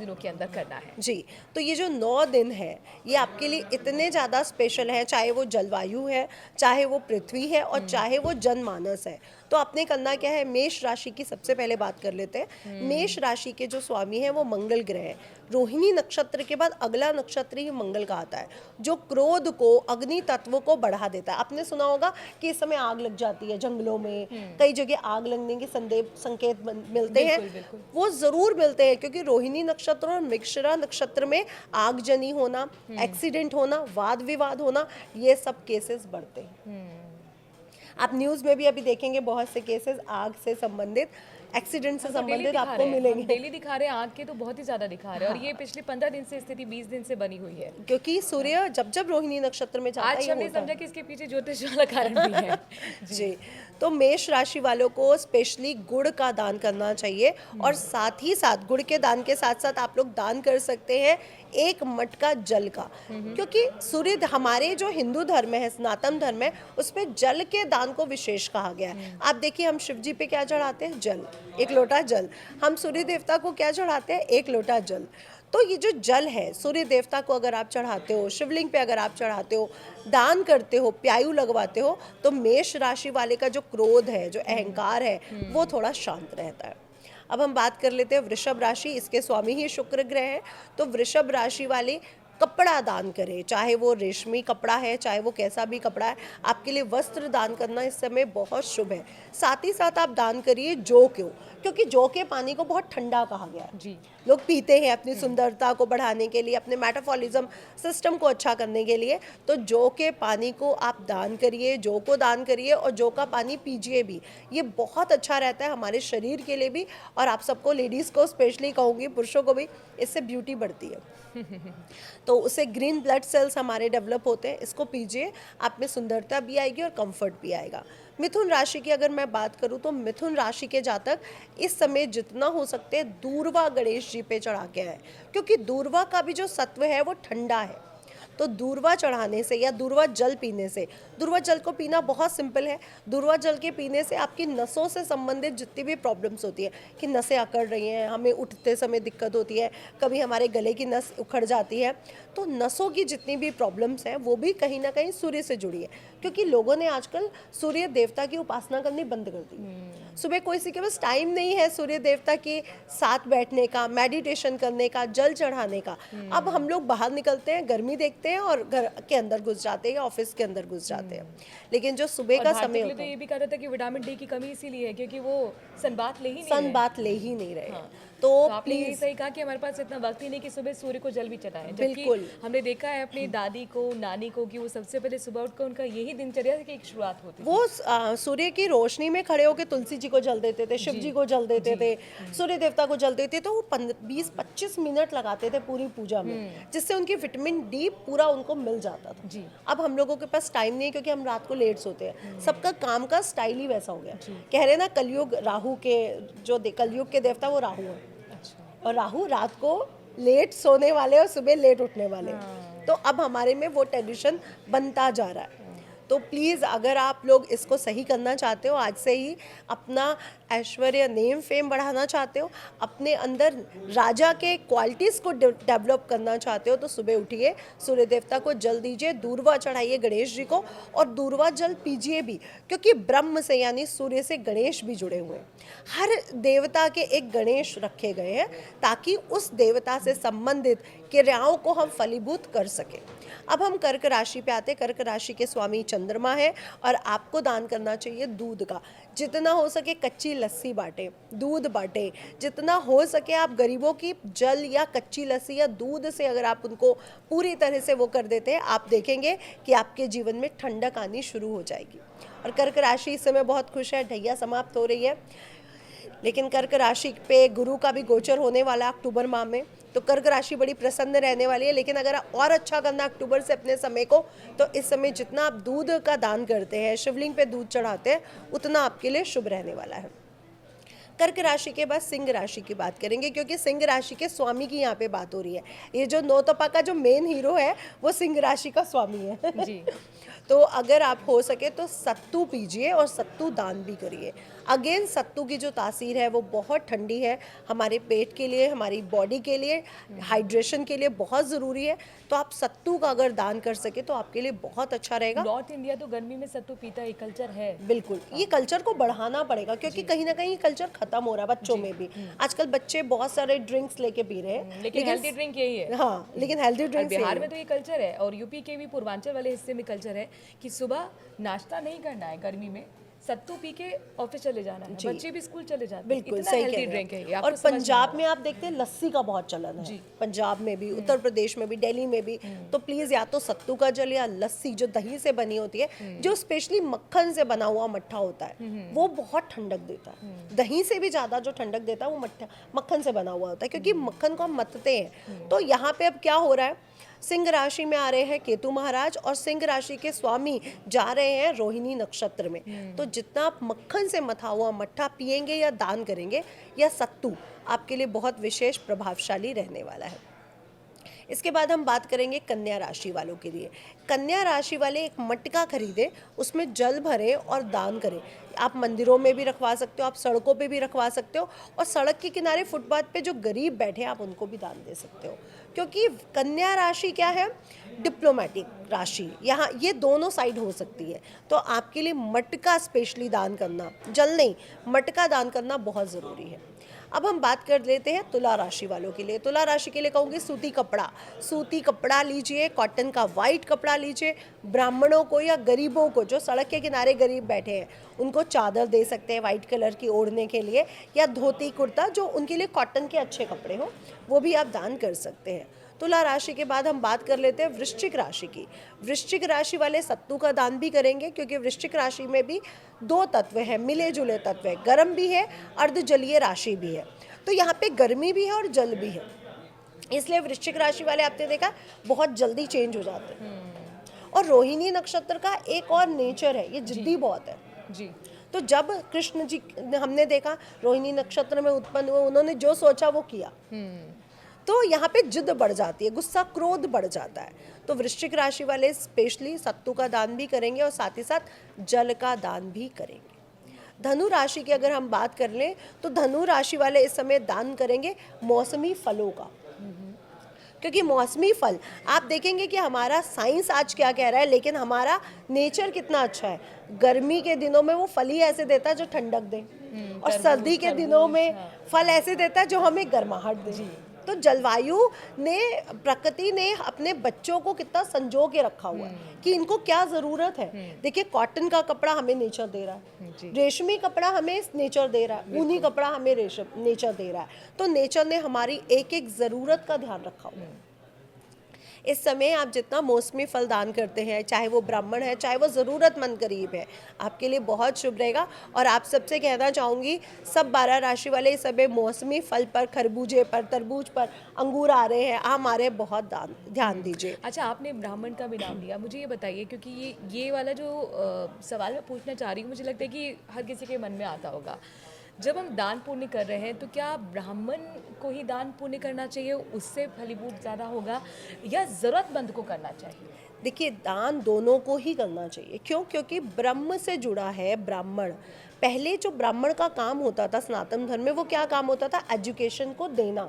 दिनों के अंदर करना है। जी, तो ये जो 9 दिन है, ये आपके लिए इतने ज़्यादा स्पेशल हैं, चाहे वो जलवायु है, चाहे वो पृथ्वी है और चाहे वो जनमानस है। तो आपने करना क्या है, मेष राशि की सबसे पहले बात कर लेते हैं। मेष राशि के जो स्वामी हैं वो मंगल ग्रह हैं। रोहिणी नक्षत्र के बाद अगला नक्षत्र ही मंगल का आता है, जो क्रोध को, अग्नि तत्व को बढ़ा देता है। आपने सुना होगा कि इस समय आग लग जाती है जंगलों में, कई जगह आग लगने के संकेत मिलते हैं। बिल्कुल, बिल्कुल। वो ज़रूर मिलते हैं, क्योंकि रोहिणी नक्षत्र और मृगशिरा नक्षत्र में आगजनी होना, एक्सीडेंट होना, वाद विवाद होना, ये सब केसेस बढ़ते हैं। आप न्यूज़ में भी अभी देखेंगे बहुत से केसेस आग से संबंधित, एक्सीडेंट से हम तो डेली संबंधित दिखा आपको रहे हैं, हम मिलेंगे। डेली दिखा रहे हैं, आग के तो बहुत ही ज़्यादा दिखा रहे हैं और ये पिछले 15 दिन से स्थिति 20 दिन से बनी हुई है। क्योंकि सूर्य जब जब रोहिणी नक्षत्र में जाता है आज ये हमने होता समझा है। कि इसके पीछे ज्योतिष वाला कारण भी है। जी, तो मेष राशि वालों को स्पेशली गुड़ का दान करना चाहिए, और साथ ही साथ गुड़ के दान के साथ साथ आप लोग दान कर सकते हैं एक मटका जल का, क्योंकि सूर्य हमारे जो हिंदू धर्म है, सनातन धर्म है, उसमें जल के दान को विशेष कहा गया है। आप देखिए, हम शिव जी पे क्या चढ़ाते हैं, जल, एक लोटा जल। हम सूर्य देवता को क्या चढ़ाते हैं, एक लोटा जल। तो ये जो जल है, सूर्य देवता को अगर आप चढ़ाते हो, शिवलिंग पे अगर आप चढ़ाते हो, दान करते हो, प्यायु लगवाते हो, तो मेष राशि वाले का जो क्रोध है, जो अहंकार है, वो थोड़ा शांत रहता है। अब हम बात कर लेते हैं वृषभ राशि, इसके स्वामी ही शुक्र ग्रह हैं। तो वृषभ राशि वाले कपड़ा दान करें, चाहे वो रेशमी कपड़ा है, चाहे वो कैसा भी कपड़ा है, आपके लिए वस्त्र दान करना इस समय बहुत शुभ है। साथ ही साथ आप दान करिए जौ क्यों, क्योंकि जौ के पानी को बहुत ठंडा कहा गया है। जी। लोग पीते हैं अपनी सुंदरता को बढ़ाने के लिए, अपने मेटाबॉलिज्म सिस्टम को अच्छा करने के लिए। तो जौ के पानी को आप दान करिए, जौ को दान करिए और जौ का पानी पीजिए भी। ये बहुत अच्छा रहता है हमारे शरीर के लिए भी, और आप सबको, लेडीज़ को स्पेशली कहूँगी, पुरुषों को भी, इससे ब्यूटी बढ़ती है। तो उससे ग्रीन ब्लड सेल्स हमारे डेवलप होते हैं, इसको पीजिए, आप में सुंदरता भी आएगी और कंफर्ट भी आएगा। मिथुन राशि की अगर मैं बात करूं, तो मिथुन राशि के जातक इस समय जितना हो सकते हैं दूर्वा गणेश जी पे चढ़ा के आए, क्योंकि दूर्वा का भी जो सत्व है वो ठंडा है। तो दूर्वा चढ़ाने से या दूर्वा जल पीने से, दूर्वा जल को पीना बहुत सिंपल है। दूर्वा जल के पीने से आपकी नसों से संबंधित जितनी भी प्रॉब्लम्स होती है, कि नसें अकड़ रही हैं, हमें उठते समय दिक्कत होती है, कभी हमारे गले की नस उखड़ जाती है, तो नसों की जितनी भी प्रॉब्लम्स हैं वो भी कहीं ना कहीं सूर्य से जुड़ी है। क्योंकि लोगों ने आजकल सूर्य देवता की उपासना करनी बंद कर दी। सुबह किसी के पास टाइम नहीं है सूर्य देवता के साथ बैठने का, मेडिटेशन करने का, जल चढ़ाने का। अब हम लोग बाहर निकलते हैं, गर्मी देखते हैं और घर के अंदर घुस जाते हैं या ऑफिस के अंदर घुस जाते हैं। लेकिन जो सुबह और का भारतीय समय के लिए होता तो है, ये भी कहा जाता है कि विटामिन डी की कमी इसीलिए है क्योंकि वो सनबाथ ले ही नहीं सन रहे। बात ले ही नहीं रहे हैं। हाँ। तो तो आपने यही प्लीज, सही कहा कि हमारे पास इतना वक्त ही नहीं कि सुबह सूर्य को जल भी चढ़ाएं, जबकि बिल्कुल, हमने देखा है अपनी दादी को, नानी को, कि वो सबसे पहले सुबह उठकर उनका यही दिनचर्या की एक शुरुआत होती थी। वो सूर्य की रोशनी में खड़े होकर तुलसी जी को जल देते थे, शिव जी को जल देते थे, सूर्य देवता को जल देते थे। तो वो 20-25 मिनट लगाते थे पूरी पूजा में, जिससे उनकी विटामिन डी पूरा उनको मिल जाता था। जी। अब हम लोगों के पास टाइम नहीं है, क्योंकि हम रात को लेट सोते हैं, सबका काम का स्टाइल ही वैसा हो गया। कह रहे ना, कलयुग राहु के, कलयुग के देवता वो राहु है, अच्छा। और राहु रात को लेट सोने वाले और सुबह लेट उठने वाले। तो अब हमारे में वो ट्रेडिशन बनता जा रहा है। तो प्लीज़, अगर आप लोग इसको सही करना चाहते हो, आज से ही अपना ऐश्वर्य, नेम फेम बढ़ाना चाहते हो, अपने अंदर राजा के क्वालिटीज़ को डेवलप करना चाहते हो, तो सुबह उठिए, सूर्य देवता को जल दीजिए, दूर्वा चढ़ाइए गणेश जी को, और दूर्वा जल पीजिए भी, क्योंकि ब्रह्म से यानी सूर्य से गणेश भी जुड़े हुए हैं। हर देवता के एक गणेश रखे गए हैं, ताकि उस देवता से संबंधित क्रियाओं को हम फलीभूत कर सकें। अब हम कर्क राशि पे आते हैं। कर्क राशि के स्वामी चंद्रमा है, और आपको दान करना चाहिए दूध का। जितना हो सके कच्ची लस्सी बांटें, दूध बांटें, जितना हो सके आप गरीबों की जल या कच्ची लस्सी या दूध से अगर आप उनको पूरी तरह से वो कर देते हैं, आप देखेंगे कि आपके जीवन में ठंडक आनी शुरू हो जाएगी। और कर्क राशि इस समय बहुत खुश है, ढैया समाप्त हो रही है, लेकिन कर्क राशि पे गुरु का भी गोचर होने वाला है अक्टूबर माह में, तो कर्क राशि बड़ी प्रसन्न रहने वाली है। लेकिन अगर और अच्छा करना अक्टूबर से अपने समय को, तो इस समय जितना आप दूध का दान करते हैं, शिवलिंग पे दूध चढ़ाते हैं, उतना आपके लिए शुभ रहने वाला है। कर्क राशि के बाद सिंह राशि की बात करेंगे, क्योंकि सिंह राशि के स्वामी की यहाँ पे बात हो रही है। ये जो नौतपा का जो मेन हीरो है, वो सिंह राशि का स्वामी है। जी। तो अगर आप हो सके तो सत्तू पीजिए और सत्तू दान भी करिए। अगेन सत्तू की जो तासीर है वो बहुत ठंडी है, हमारे पेट के लिए, हमारी बॉडी के लिए, हाइड्रेशन के लिए बहुत ज़रूरी है। तो आप सत्तू का अगर दान कर सके तो आपके लिए बहुत अच्छा रहेगा। नॉर्थ इंडिया तो गर्मी में सत्तू पीता है, कल्चर है। बिल्कुल, ये कल्चर को बढ़ाना पड़ेगा क्योंकि कहीं ना कहीं कल्चर खत्म हो रहा है बच्चों में भी। आजकल बच्चे बहुत सारे ड्रिंक्स लेके पी रहे हैं, लेकिन हेल्दी ड्रिंक यही है। हाँ, लेकिन हेल्दी और ड्रिंक्स बिहार में तो ये कल्चर है, और यूपी के भी पूर्वांचल वाले हिस्से में कल्चर है कि सुबह नाश्ता नहीं करना है गर्मी में, सत्तू पी के ऑफिस चले जाना है, बच्चे भी स्कूल चले जाते हैं। बिल्कुल इतना सही हेल्दी कह रहे ड्रिंक है हैं। ये, और आपको समझ में पंजाब में आप देखते हैं लस्सी का बहुत चलन है, पंजाब में भी, उत्तर प्रदेश में भी, दिल्ली में भी। तो प्लीज या तो सत्तू का जल या लस्सी जो दही से बनी होती है, जो स्पेशली मक्खन से बना हुआ मट्ठा होता है, वो बहुत ठंडक देता है। दही से भी ज्यादा जो ठंडक देता है वो मक्खन से बना हुआ होता है, क्योंकि मक्खन को हम मथते हैं। तो यहाँ पे अब क्या हो रहा है, सिंह राशि में आ रहे हैं केतु महाराज, और सिंह राशि के स्वामी जा रहे हैं रोहिणी नक्षत्र में। तो जितना आप मक्खन से मथा हुआ मट्ठा पिएंगे या दान करेंगे या सत्तू, आपके लिए बहुत विशेष प्रभावशाली रहने वाला है। इसके बाद हम बात करेंगे कन्या राशि वालों के लिए। कन्या राशि वाले एक मटका खरीदें, उसमें जल भरें और दान करें। आप मंदिरों में भी रखवा सकते हो, आप सड़कों पे भी रखवा सकते हो, और सड़क के किनारे फुटपाथ पे जो गरीब बैठे हैं आप उनको भी दान दे सकते हो। क्योंकि कन्या राशि क्या है, डिप्लोमेटिक राशि, यहाँ ये दोनों साइड हो सकती है। तो आपके लिए मटका स्पेशली दान करना, जल नहीं, मटका दान करना बहुत ज़रूरी है। अब हम बात कर लेते हैं तुला राशि वालों के लिए। तुला राशि के लिए कहूँगी सूती कपड़ा, सूती कपड़ा लीजिए, कॉटन का वाइट कपड़ा लीजिए। ब्राह्मणों को या गरीबों को, जो सड़क के किनारे गरीब बैठे हैं, उनको चादर दे सकते हैं वाइट कलर की ओढ़ने के लिए, या धोती कुर्ता जो उनके लिए कॉटन के अच्छे कपड़े हों, वो भी आप दान कर सकते हैं। तुला राशि के बाद हम बात कर लेते हैं वृश्चिक राशि की। वृश्चिक राशि वाले सत्तू का दान भी करेंगे, क्योंकि वृश्चिक राशि में भी दो तत्व हैं, मिले जुले तत्व है, गर्म भी है, अर्धजलीय राशि भी है। तो यहाँ पे गर्मी भी है और जल भी है, इसलिए वृश्चिक राशि वाले आपने देखा बहुत जल्दी चेंज हो जाते हैं। और रोहिणी नक्षत्र का एक और नेचर है, ये जिद्दी बहुत है जी। तो जब कृष्ण जी हमने देखा रोहिणी नक्षत्र में उत्पन्न हुए, उन्होंने जो सोचा वो किया, तो यहाँ पे जिद बढ़ जाती है, गुस्सा क्रोध बढ़ जाता है। तो वृश्चिक राशि वाले स्पेशली सत्तू का दान भी करेंगे और साथ ही साथ जल का दान भी करेंगे। धनु राशि की अगर हम बात कर लें तो धनु राशि वाले इस समय दान करेंगे मौसमी फलों का, क्योंकि मौसमी फल आप देखेंगे कि हमारा साइंस आज क्या कह रहा है, लेकिन हमारा नेचर कितना अच्छा है। गर्मी के दिनों में वो फल ही ऐसे देता है जो ठंडक दे, और सर्दी के दिनों में फल ऐसे देता है जो हमें गर्माहट दे। तो जलवायु ने, प्रकृति ने अपने बच्चों को कितना संजो के रखा हुआ है कि इनको क्या ज़रूरत है। देखिए कॉटन का कपड़ा हमें नेचर दे रहा है, रेशमी कपड़ा हमें नेचर दे रहा है, ऊनी कपड़ा हमें नेचर दे रहा है। तो नेचर ने हमारी एक एक ज़रूरत का ध्यान रखा हुआ है। इस समय आप जितना मौसमी फल दान करते हैं, चाहे वो ब्राह्मण है चाहे वो ज़रूरतमंद गरीब है, आपके लिए बहुत शुभ रहेगा। और आप सबसे कहना चाहूँगी, सब 12 राशि वाले इस समय मौसमी फल पर, खरबूजे पर, तरबूज पर, अंगूर आ रहे हैं, आम आ रहे हैं, बहुत ध्यान दीजिए। अच्छा, आपने ब्राह्मण का भी नाम लिया, मुझे ये बताइए, क्योंकि ये वाला जो सवाल मैं पूछना चाह रही हूँ, मुझे लगता है कि हर किसी के मन में आता होगा। जब हम दान पुण्य कर रहे हैं तो क्या ब्राह्मण को ही दान पुण्य करना चाहिए, उससे फलीभूत ज़्यादा होगा, या ज़रूरतमंद को करना चाहिए? देखिए दान दोनों को ही करना चाहिए। क्यों? क्योंकि ब्रह्म से जुड़ा है ब्राह्मण। पहले जो ब्राह्मण का काम होता था सनातन धर्म में, वो क्या काम होता था, एजुकेशन को देना,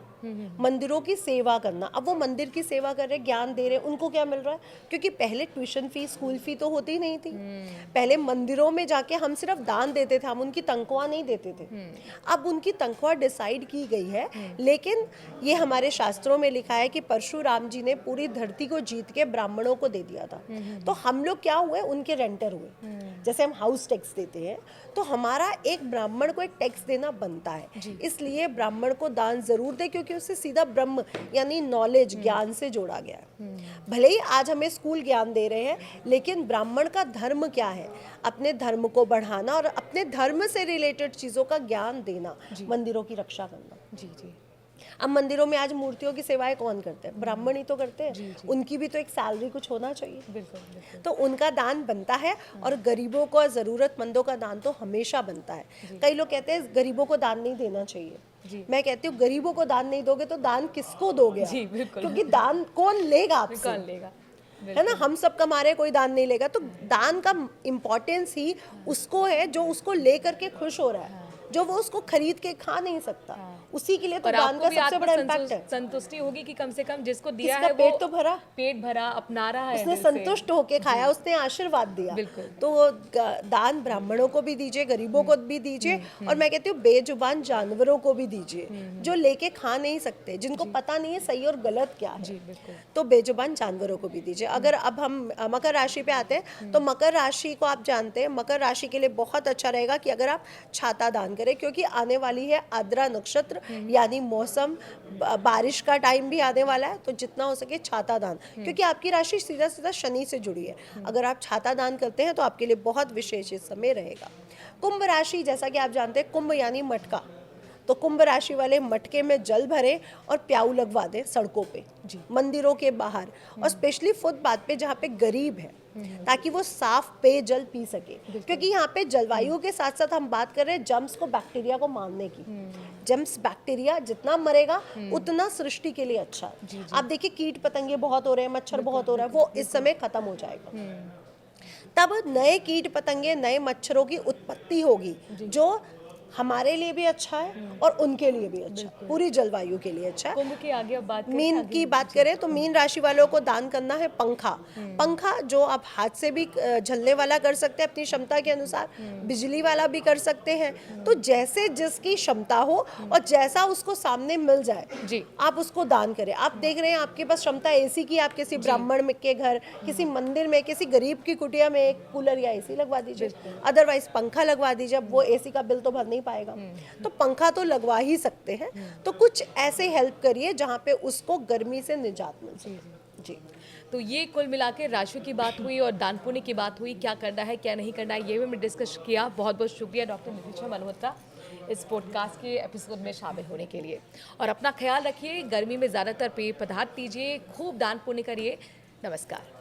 मंदिरों की सेवा करना। अब वो मंदिर की सेवा कर रहे, ज्ञान दे रहे, उनको क्या मिल रहा है? क्योंकि पहले ट्यूशन फीस, स्कूल फी तो होती नहीं थी। पहले मंदिरों में जाके हम सिर्फ दान देते थे, हम उनकी तनख्वाह नहीं देते थे। अब उनकी तनख्वाह डिसाइड की गई है, लेकिन ये हमारे शास्त्रों में लिखा है कि परशुराम जी ने पूरी धरती को जीत के ब्राह्मणों को दे दिया था। तो हम लोग क्या हुए, उनके रेंटर हुए। जैसे हम हाउस टैक्स देते हैं, तो हमारा एक ब्राह्मण को एक टैक्स देना बनता है। इसलिए ब्राह्मण को दान जरूर दे, क्योंकि उससे सीधा ब्रह्म यानी नॉलेज, ज्ञान से जोड़ा गया है। भले ही आज हमें स्कूल ज्ञान दे रहे हैं, लेकिन ब्राह्मण का धर्म क्या है, अपने धर्म को बढ़ाना और अपने धर्म से रिलेटेड चीजों का ज्ञान देना, मंदिरों की रक्षा करना। जी जी। अब मंदिरों में आज मूर्तियों की सेवाएं कौन करते हैं? ब्राह्मण ही तो करते हैं। उनकी भी तो एक सैलरी कुछ होना चाहिए। बिल्कुल। तो उनका दान बनता है, और गरीबों को, जरूरतमंदों का दान तो हमेशा बनता है। कई लोग कहते हैं गरीबों को दान नहीं देना चाहिए। मैं कहती हूँ गरीबों को दान नहीं दोगे तो दान किसको दोगे? जी बिल्कुल। क्योंकि दान कौन लेगा आपसे? कौन लेगा? है ना, हम सब कमा रहे हैं, कोई दान नहीं लेगा। तो दान का इम्पोर्टेंस ही उसको है जो उसको लेकर के खुश हो रहा है, जो वो उसको खरीद के खा नहीं सकता, उसी के लिए तो और दान आपको का भी सबसे बड़ा इम्पैक्ट है। संतुष्टि होगी कि कम से कम जिसको दिया किसका है पेट वो तो भरा, पेट भरा, अपना रहा है उसने दिल से। संतुष्ट होके खाया, उसने आशीर्वाद दिया। बिल्कुल। तो दान ब्राह्मणों को भी दीजिए, गरीबों को भी दीजिए, और मैं कहती हूँ बेजुबान जानवरों को भी दीजिए, जो लेके खा नहीं सकते, जिनको पता नहीं है सही और गलत क्या जी है, बिल्कुल। तो बेजुबान जानवरों को भी दीजिए। अगर अब हम मकर राशि पे आते हैं, तो मकर राशि को आप जानते हैं, मकर राशि के लिए बहुत अच्छा रहेगा कि अगर आप छाता दान करें, क्योंकि आने वाली है आद्रा नक्षत्र, यानी मौसम बारिश का टाइम भी आने वाला है। तो जितना हो सके छाता दान, क्योंकि आपकी राशि सीधा सीधा शनि से जुड़ी है, अगर आप छाता दान करते हैं तो आपके लिए बहुत विशेष इस समय रहेगा। कुंभ राशि, जैसा कि आप जानते हैं, कुंभ यानी मटका, तो कुंभ राशि वाले मटके में जल भरें और प्याऊ लगवा दें सड़कों पे, मंदिरों के बाहर, और स्पेशली फुटपाथ पे जहाँ पे गरीब है, ताकि वो साफ पेय जल पी सके। क्योंकि यहाँ पे जलवायु के साथ साथ हम बात कर रहे हैं जम्स को, बैक्टीरिया को मारने की। जम्स बैक्टीरिया जितना मरेगा उतना सृष्टि के लिए अच्छा है। आप देखिए कीट पतंगे बहुत हो रहे हैं, मच्छर बहुत हो रहा है, वो इस समय खत्म हो जाएगा। तब नए कीट पतंगे, नए मच्छरों की उत्पत्ति होगी, जो हमारे लिए भी अच्छा है और उनके लिए भी अच्छा है, पूरी जलवायु के लिए अच्छा है। कुंभ के आगे अब बात करें, मीन आगे की बात करें तो मीन राशि वालों को दान करना है पंखा। पंखा जो आप हाथ से भी झलने वाला कर सकते हैं अपनी क्षमता के अनुसार, बिजली वाला भी कर सकते हैं। तो जैसे जिसकी क्षमता हो और जैसा उसको सामने मिल जाए जी। आप उसको दान करें। आप देख रहे हैं आपके पास क्षमता एसी की, आप किसी ब्राह्मण के घर, किसी मंदिर में, किसी गरीब की कुटिया में एक कूलर या एसी लगवा दीजिए, अदरवाइज पंखा लगवा दीजिए। अब वो एसी का बिल तो भर नहीं पाएगा, तो पंखा तो लगवा ही सकते हैं। तो कुछ ऐसे हेल्प करिए जहाँ पे उसको गर्मी से निजात मिल सके। जी। तो ये कुल मिला के राशियों की बात हुई और दान पुण्य की बात हुई, क्या करना है क्या नहीं करना है ये भी हमने डिस्कस किया। बहुत बहुत शुक्रिया डॉक्टर नितिशा मल्होत्रा इस पॉडकास्ट के एपिसोड में शामिल होने के लिए। और अपना ख्याल रखिए, गर्मी में ज़्यादातर पेय पदार्थ पीजिए, खूब दान पुण्य करिए। नमस्कार।